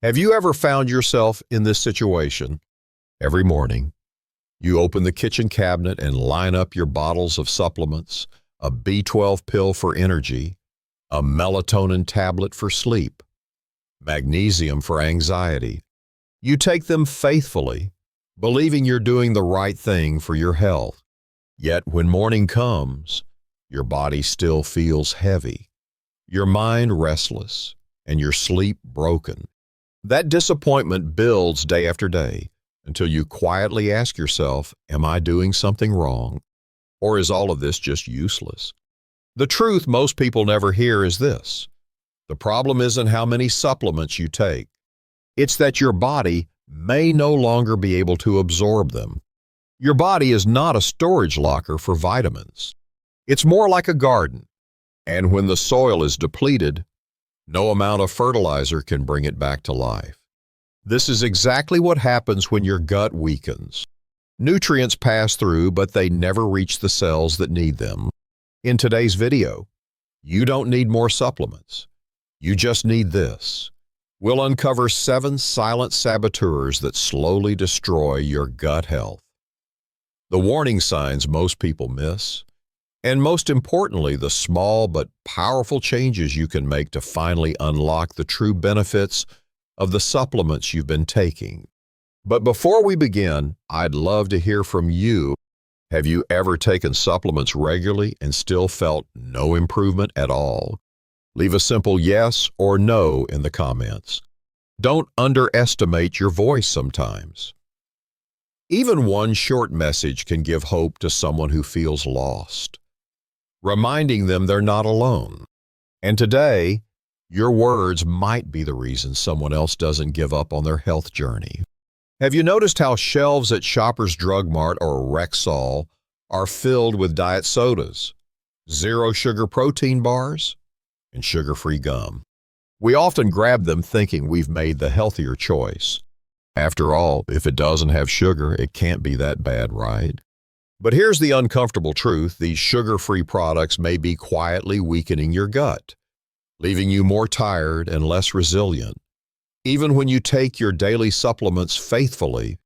Have you ever found yourself in this situation? Every morning, you open the kitchen cabinet and line up your bottles of supplements, a B12 pill for energy, a melatonin tablet for sleep, magnesium for anxiety. You take them faithfully, believing you're doing the right thing for your health. Yet when morning comes, your body still feels heavy, your mind restless, and your sleep broken. That disappointment builds day after day until you quietly ask yourself, am I doing something wrong? Or is all of this just useless? The truth most people never hear is this. The problem isn't how many supplements you take. It's that your body may no longer be able to absorb them. Your body is not a storage locker for vitamins. It's more like a garden. And when the soil is depleted, no amount of fertilizer can bring it back to life. This is exactly what happens when your gut weakens. Nutrients pass through, but they never reach the cells that need them. In today's video, you don't need more supplements. You just need this. We'll uncover 7 silent saboteurs that slowly destroy your gut health. The warning signs most people miss, and most importantly, the small but powerful changes you can make to finally unlock the true benefits of the supplements you've been taking. But before we begin, I'd love to hear from you. Have you ever taken supplements regularly and still felt no improvement at all? Leave a simple yes or no in the comments. Don't underestimate your voice sometimes. Even one short message can give hope to someone who feels lost, reminding them they're not alone. And today, your words might be the reason someone else doesn't give up on their health journey. Have you noticed how shelves at Shoppers Drug Mart or Rexall are filled with diet sodas, zero-sugar protein bars, and sugar-free gum? We often grab them thinking we've made the healthier choice. After all, if it doesn't have sugar, it can't be that bad, right? But here's the uncomfortable truth. These sugar-free products may be quietly weakening your gut, leaving you more tired and less resilient. Even when you take your daily supplements faithfully,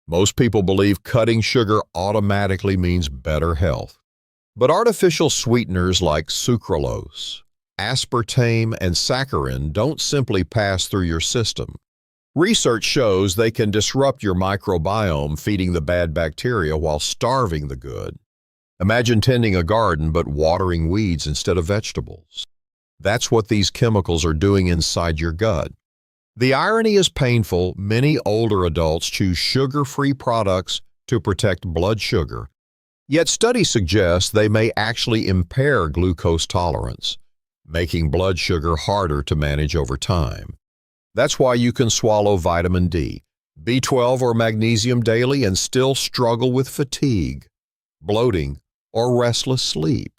most people believe cutting sugar automatically means better health. But artificial sweeteners like sucralose, aspartame, and saccharin don't simply pass through your system. Research shows they can disrupt your microbiome, feeding the bad bacteria while starving the good. Imagine tending a garden but watering weeds instead of vegetables. That's what these chemicals are doing inside your gut. The irony is painful. Many older adults choose sugar-free products to protect blood sugar. Yet studies suggest they may actually impair glucose tolerance, making blood sugar harder to manage over time. That's why you can swallow vitamin D, B12, or magnesium daily and still struggle with fatigue, bloating, or restless sleep.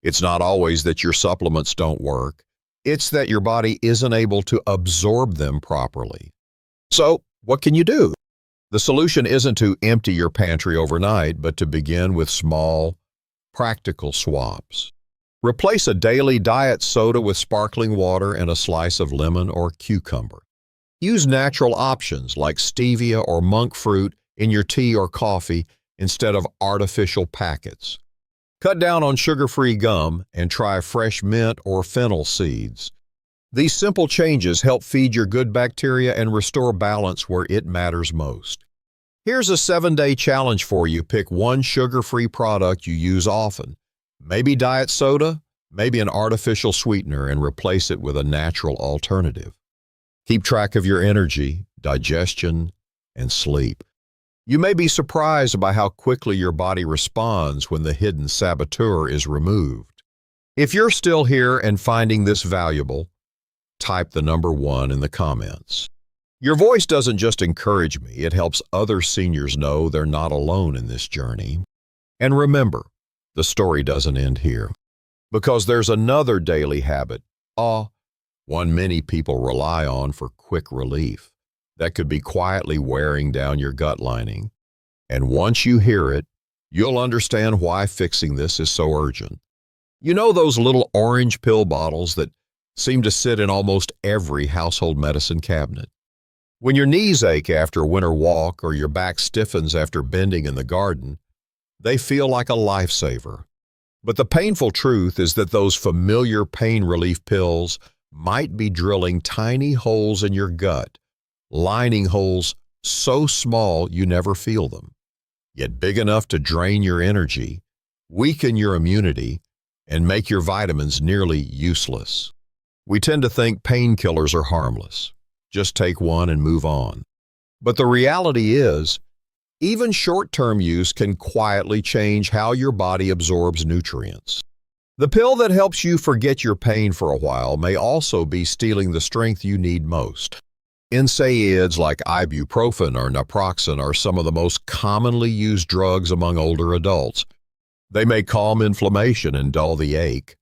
It's not always that your supplements don't work. It's that your body isn't able to absorb them properly. So, what can you do? The solution isn't to empty your pantry overnight, but to begin with small, practical swaps. Replace a daily diet soda with sparkling water and a slice of lemon or cucumber. Use natural options like stevia or monk fruit in your tea or coffee instead of artificial packets. Cut down on sugar-free gum and try fresh mint or fennel seeds. These simple changes help feed your good bacteria and restore balance where it matters most. Here's a 7-day challenge for you. Pick one sugar-free product you use often. Maybe diet soda, maybe an artificial sweetener, and replace it with a natural alternative. Keep track of your energy, digestion, and sleep. You may be surprised by how quickly your body responds when the hidden saboteur is removed. If you're still here and finding this valuable, type the number 1 in the comments. Your voice doesn't just encourage me, it helps other seniors know they're not alone in this journey. And remember, the story doesn't end here, because there's another daily habit, one many people rely on for quick relief, that could be quietly wearing down your gut lining. And once you hear it, you'll understand why fixing this is so urgent. You know those little orange pill bottles that seem to sit in almost every household medicine cabinet? When your knees ache after a winter walk or your back stiffens after bending in the garden, they feel like a lifesaver. But the painful truth is that those familiar pain relief pills might be drilling tiny holes in your gut, lining holes so small you never feel them, yet big enough to drain your energy, weaken your immunity, and make your vitamins nearly useless. We tend to think painkillers are harmless. Just take one and move on. But the reality is, even short-term use can quietly change how your body absorbs nutrients. The pill that helps you forget your pain for a while may also be stealing the strength you need most. NSAIDs like ibuprofen or naproxen are some of the most commonly used drugs among older adults. They may calm inflammation and dull the ache,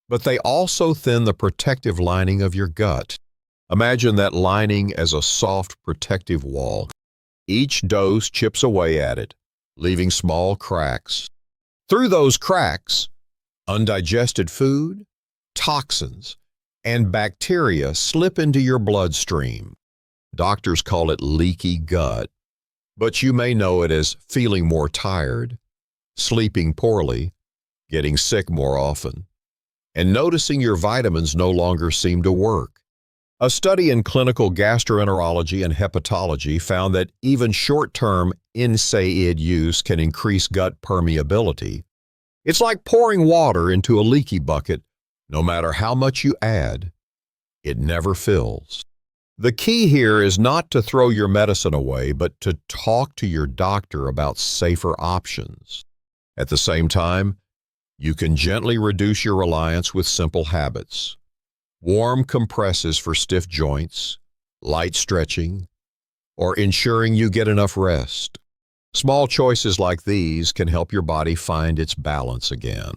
but they also thin the protective lining of your gut. Imagine that lining as a soft protective wall. Each dose chips away at it, leaving small cracks. Through those cracks, undigested food, toxins, and bacteria slip into your bloodstream. Doctors call it leaky gut, but you may know it as feeling more tired, sleeping poorly, getting sick more often, and noticing your vitamins no longer seem to work. A study in clinical gastroenterology and hepatology found that even short-term NSAID use can increase gut permeability. It's like pouring water into a leaky bucket. No matter how much you add, it never fills. The key here is not to throw your medicine away, but to talk to your doctor about safer options. At the same time, you can gently reduce your reliance with simple habits. Warm compresses for stiff joints, light stretching, or ensuring you get enough rest. Small choices like these can help your body find its balance again.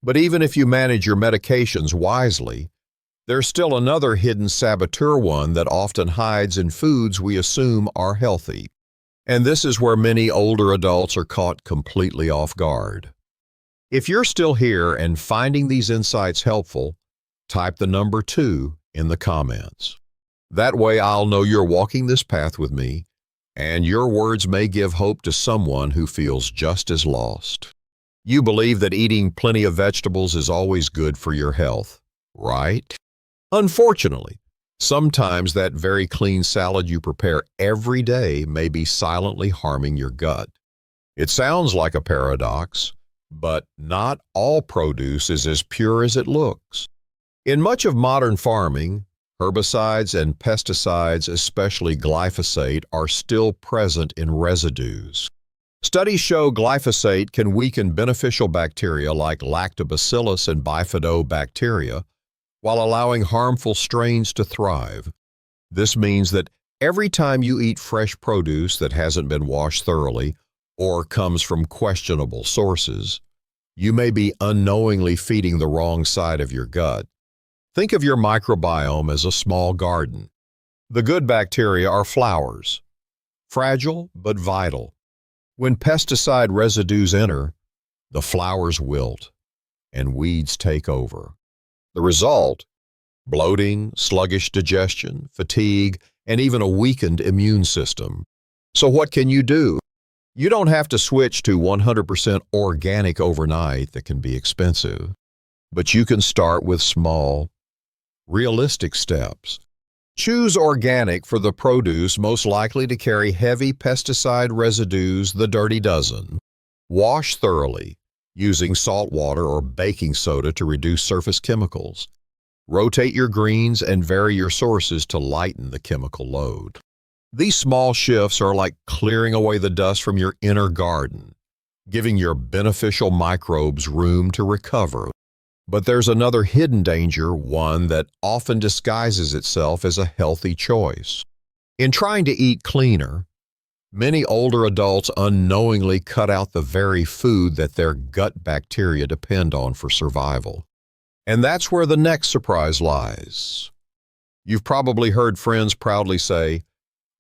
But even if you manage your medications wisely, there's still another hidden saboteur one that often hides in foods we assume are healthy. And this is where many older adults are caught completely off guard. If you're still here and finding these insights helpful, type the number 2 in the comments. That way I'll know you're walking this path with me, and your words may give hope to someone who feels just as lost. You believe that eating plenty of vegetables is always good for your health, right? Unfortunately, sometimes that very clean salad you prepare every day may be silently harming your gut. It sounds like a paradox, but not all produce is as pure as it looks. In much of modern farming, herbicides and pesticides, especially glyphosate, are still present in residues. Studies show glyphosate can weaken beneficial bacteria like lactobacillus and bifidobacteria, while allowing harmful strains to thrive. This means that every time you eat fresh produce that hasn't been washed thoroughly or comes from questionable sources, you may be unknowingly feeding the wrong side of your gut. Think of your microbiome as a small garden. The good bacteria are flowers, fragile but vital. When pesticide residues enter, the flowers wilt and weeds take over. The result? Bloating, sluggish digestion, fatigue, and even a weakened immune system. So what can you do? You don't have to switch to 100% organic overnight. That can be expensive. But you can start with small, realistic steps. Choose organic for the produce most likely to carry heavy pesticide residues, the dirty dozen. Wash thoroughly, using salt water or baking soda to reduce surface chemicals. Rotate your greens and vary your sources to lighten the chemical load. These small shifts are like clearing away the dust from your inner garden, giving your beneficial microbes room to recover. But there's another hidden danger, one that often disguises itself as a healthy choice. In trying to eat cleaner, many older adults unknowingly cut out the very food that their gut bacteria depend on for survival. And that's where the next surprise lies. You've probably heard friends proudly say,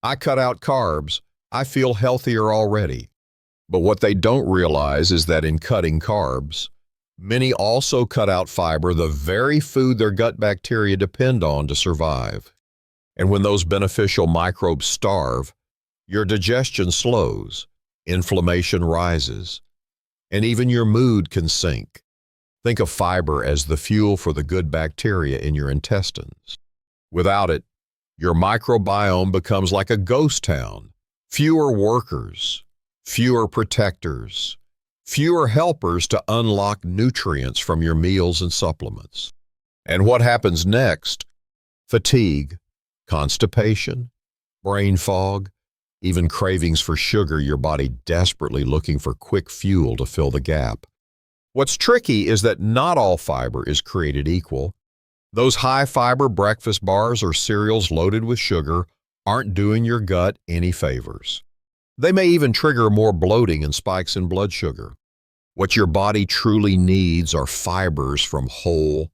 "I cut out carbs, I feel healthier already." But what they don't realize is that in cutting carbs, many also cut out fiber, the very food their gut bacteria depend on to survive. And when those beneficial microbes starve, your digestion slows, inflammation rises, and even your mood can sink. Think of fiber as the fuel for the good bacteria in your intestines. Without it, your microbiome becomes like a ghost town. Fewer workers, fewer protectors, fewer helpers to unlock nutrients from your meals and supplements. And what happens next? Fatigue, constipation, brain fog, even cravings for sugar, your body desperately looking for quick fuel to fill the gap. What's tricky is that not all fiber is created equal. Those high-fiber breakfast bars or cereals loaded with sugar aren't doing your gut any favors. They may even trigger more bloating and spikes in blood sugar. What your body truly needs are fibers from whole,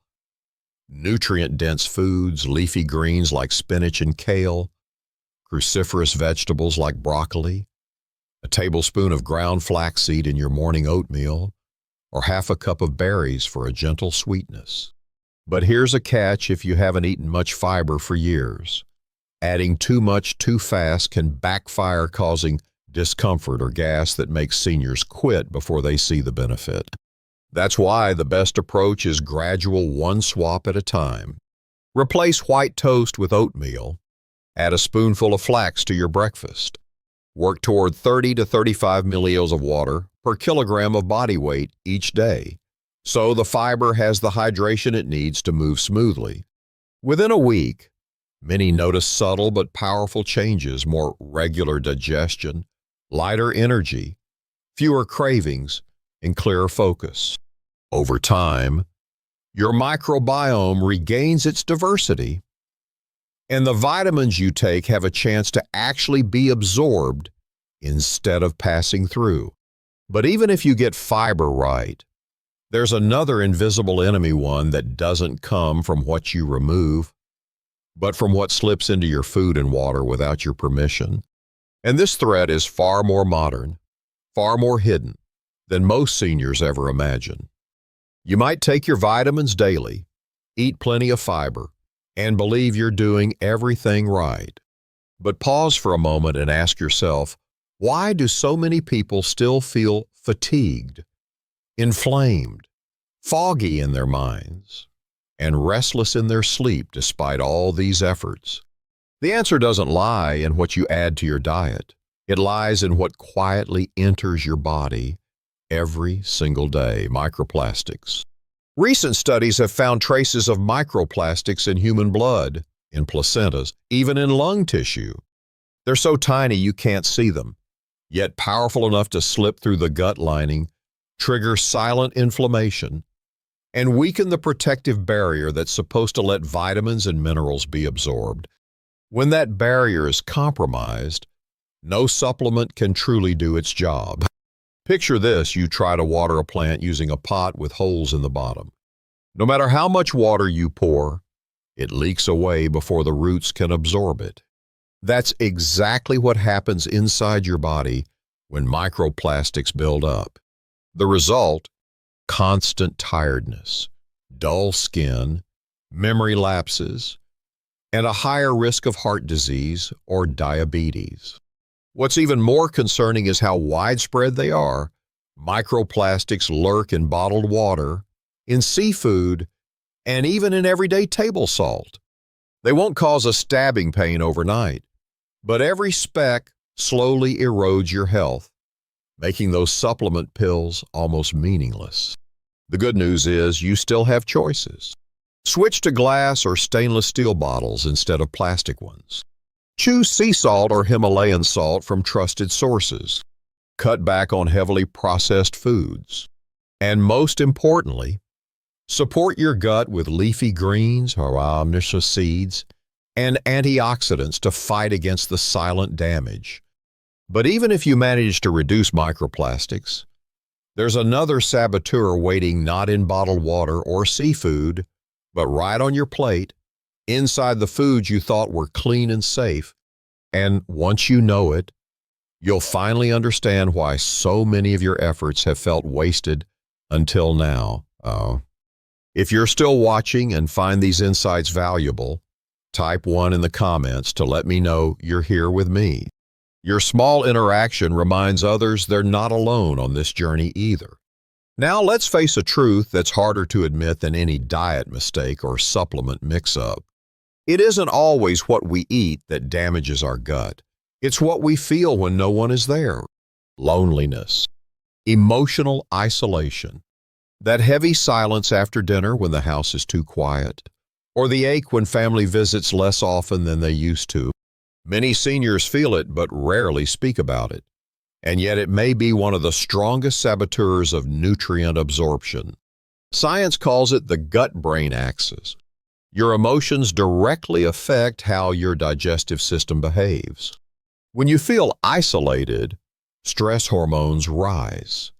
nutrient-dense foods, leafy greens like spinach and kale, cruciferous vegetables like broccoli, a tablespoon of ground flaxseed in your morning oatmeal, or half a cup of berries for a gentle sweetness. But here's a catch if you haven't eaten much fiber for years. Adding too much too fast can backfire, causing discomfort or gas that makes seniors quit before they see the benefit. That's why the best approach is gradual, one swap at a time. Replace white toast with oatmeal. Add a spoonful of flax to your breakfast. Work toward 30 to 35 milliliters of water per kilogram of body weight each day, so the fiber has the hydration it needs to move smoothly. Within a week, many notice subtle but powerful changes: more regular digestion, lighter energy, fewer cravings, and clearer focus. Over time, your microbiome regains its diversity, and the vitamins you take have a chance to actually be absorbed instead of passing through. But even if you get fiber right, there's another invisible enemy, one that doesn't come from what you remove, but from what slips into your food and water without your permission. And this threat is far more modern, far more hidden than most seniors ever imagine. You might take your vitamins daily, eat plenty of fiber, and believe you're doing everything right. But pause for a moment and ask yourself, why do so many people still feel fatigued, inflamed, foggy in their minds, and restless in their sleep despite all these efforts? The answer doesn't lie in what you add to your diet. It lies in what quietly enters your body every single day: microplastics. Recent studies have found traces of microplastics in human blood, in placentas, even in lung tissue. They're so tiny you can't see them, yet powerful enough to slip through the gut lining, trigger silent inflammation, and weaken the protective barrier that's supposed to let vitamins and minerals be absorbed. When that barrier is compromised, no supplement can truly do its job. Picture this: you try to water a plant using a pot with holes in the bottom. No matter how much water you pour, it leaks away before the roots can absorb it. That's exactly what happens inside your body when microplastics build up. The result: constant tiredness, dull skin, memory lapses, and a higher risk of heart disease or diabetes. What's even more concerning is how widespread they are. Microplastics lurk in bottled water, in seafood, and even in everyday table salt. They won't cause a stabbing pain overnight, but every speck slowly erodes your health, making those supplement pills almost meaningless. The good news is you still have choices. Switch to glass or stainless steel bottles instead of plastic ones. Choose sea salt or Himalayan salt from trusted sources. Cut back on heavily processed foods. And most importantly, support your gut with leafy greens or omniscient seeds and antioxidants to fight against the silent damage. But even if you manage to reduce microplastics, there's another saboteur waiting, not in bottled water or seafood, but right on your plate, inside the foods you thought were clean and safe. And once you know it, you'll finally understand why so many of your efforts have felt wasted until now. If you're still watching and find these insights valuable, Type 1 in the comments to let me know you're here with me. Your small interaction reminds others they're not alone on this journey either. Now let's face a truth that's harder to admit than any diet mistake or supplement mix-up. It isn't always what we eat that damages our gut. It's what we feel when no one is there. Loneliness, emotional isolation, that heavy silence after dinner when the house is too quiet, or the ache when family visits less often than they used to. Many seniors feel it but rarely speak about it, and yet it may be one of the strongest saboteurs of nutrient absorption. Science calls it the gut-brain axis. Your emotions directly affect how your digestive system behaves. When you feel isolated, stress hormones rise.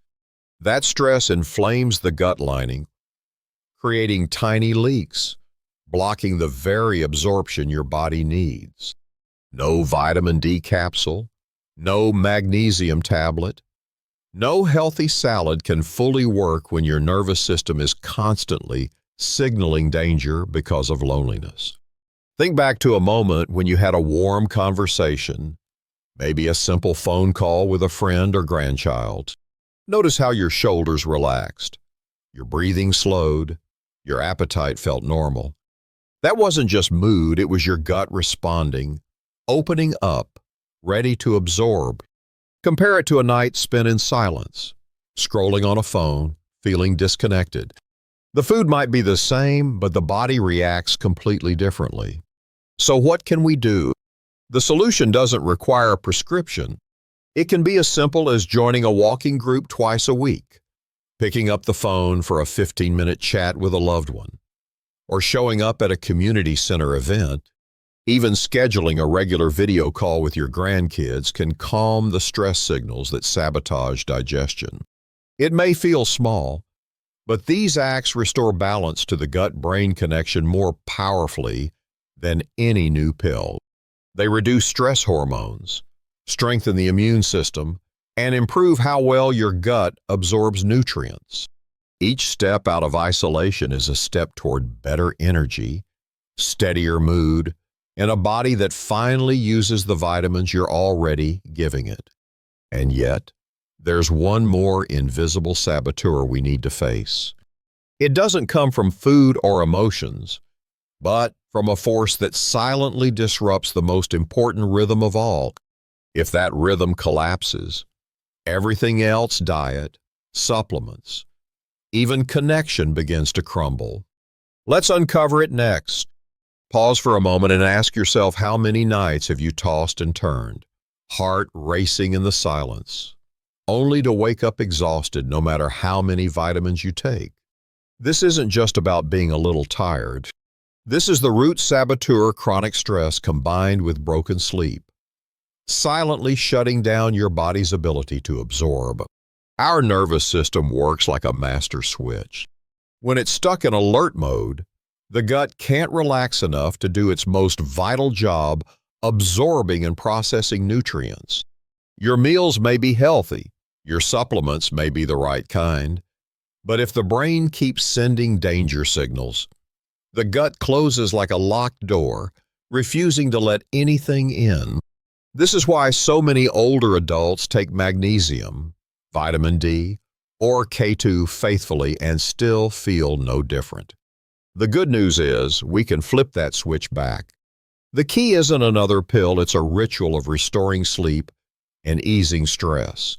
That stress inflames the gut lining, creating tiny leaks, blocking the very absorption your body needs. No vitamin D capsule, no magnesium tablet, no healthy salad can fully work when your nervous system is constantly signaling danger because of loneliness. Think back to a moment when you had a warm conversation, maybe a simple phone call with a friend or grandchild. Notice how your shoulders relaxed, your breathing slowed, your appetite felt normal. That wasn't just mood, it was your gut responding, opening up, ready to absorb. Compare it to a night spent in silence, scrolling on a phone, feeling disconnected. The food might be the same, but the body reacts completely differently. So what can we do? The solution doesn't require a prescription. It can be as simple as joining a walking group twice a week, picking up the phone for a 15-minute chat with a loved one, or showing up at a community center event. Even scheduling a regular video call with your grandkids can calm the stress signals that sabotage digestion. It may feel small, but these acts restore balance to the gut-brain connection more powerfully than any new pill. They reduce stress hormones, strengthen the immune system, and improve how well your gut absorbs nutrients. Each step out of isolation is a step toward better energy, steadier mood, and a body that finally uses the vitamins you're already giving it. And yet, there's one more invisible saboteur we need to face. It doesn't come from food or emotions, but from a force that silently disrupts the most important rhythm of all. If that rhythm collapses, everything else, diet, supplements, even connection begins to crumble. Let's uncover it next. Pause for a moment and ask yourself, how many nights have you tossed and turned, heart racing in the silence, only to wake up exhausted no matter how many vitamins you take? This isn't just about being a little tired. This is the root saboteur, chronic stress combined with broken sleep, silently shutting down your body's ability to absorb. Our nervous system works like a master switch. When it's stuck in alert mode, the gut can't relax enough to do its most vital job, absorbing and processing nutrients. Your meals may be healthy, your supplements may be the right kind, but if the brain keeps sending danger signals, the gut closes like a locked door, refusing to let anything in. This is why so many older adults take magnesium, vitamin D, or K2 faithfully and still feel no different. The good news is we can flip that switch back. The key isn't another pill, it's a ritual of restoring sleep and easing stress.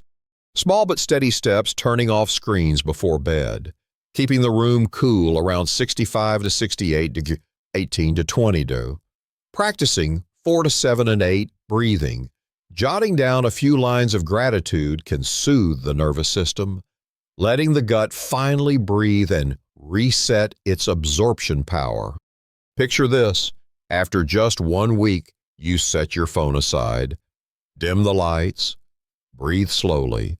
Small but steady steps: turning off screens before bed, keeping the room cool around 65 to 68 degrees, 18 to 20 degrees, practicing 4 to 7 and 8 breathing, jotting down a few lines of gratitude can soothe the nervous system, letting the gut finally breathe and reset its absorption power. Picture this: after just 1 week, you set your phone aside, dim the lights, breathe slowly.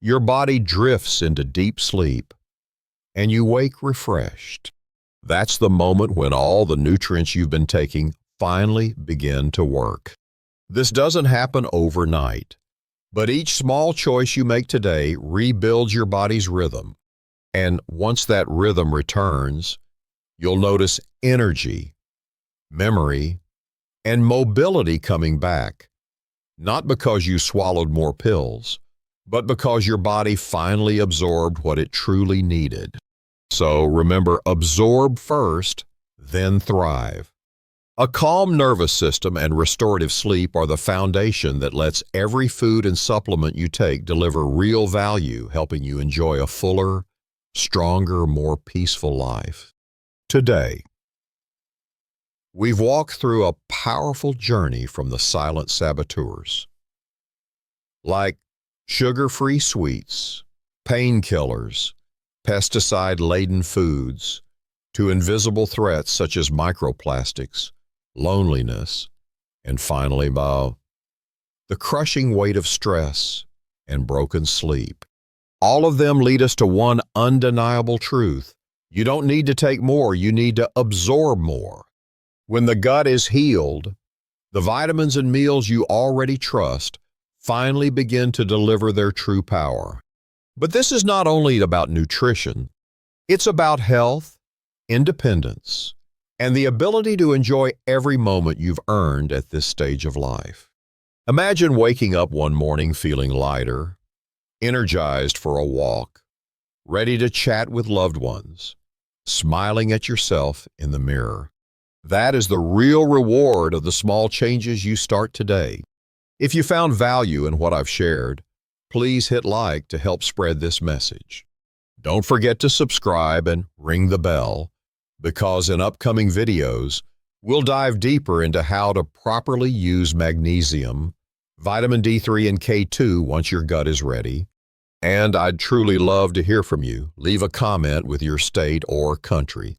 Your body drifts into deep sleep, and you wake refreshed. That's the moment when all the nutrients you've been taking finally begin to work. This doesn't happen overnight, but each small choice you make today rebuilds your body's rhythm. And once that rhythm returns, you'll notice energy, memory, and mobility coming back, not because you swallowed more pills, but because your body finally absorbed what it truly needed. So remember, absorb first, then thrive. A calm nervous system and restorative sleep are the foundation that lets every food and supplement you take deliver real value, helping you enjoy a fuller, stronger, more peaceful life. Today, we've walked through a powerful journey from the silent saboteurs, like sugar-free sweets, painkillers, pesticide-laden foods, to invisible threats such as microplastics, loneliness, and finally, the crushing weight of stress and broken sleep. All of them lead us to one undeniable truth. You don't need to take more, you need to absorb more. When the gut is healed, the vitamins and meals you already trust finally begin to deliver their true power. But this is not only about nutrition, it's about health, independence, and the ability to enjoy every moment you've earned at this stage of life. Imagine waking up one morning feeling lighter, energized for a walk, ready to chat with loved ones, smiling at yourself in the mirror. That is the real reward of the small changes you start today. If you found value in what I've shared, please hit like to help spread this message. Don't forget to subscribe and ring the bell, because in upcoming videos, we'll dive deeper into how to properly use magnesium, vitamin D3 and K2 once your gut is ready. And I'd truly love to hear from you. Leave a comment with your state or country.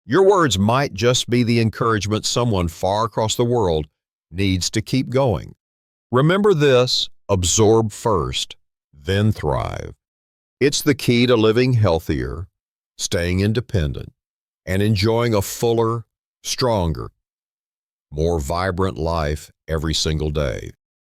Your words might just be the encouragement someone far across the world needs to keep going. Remember this: absorb first, then thrive. It's the key to living healthier, staying independent, and enjoying a fuller, stronger, more vibrant life every single day.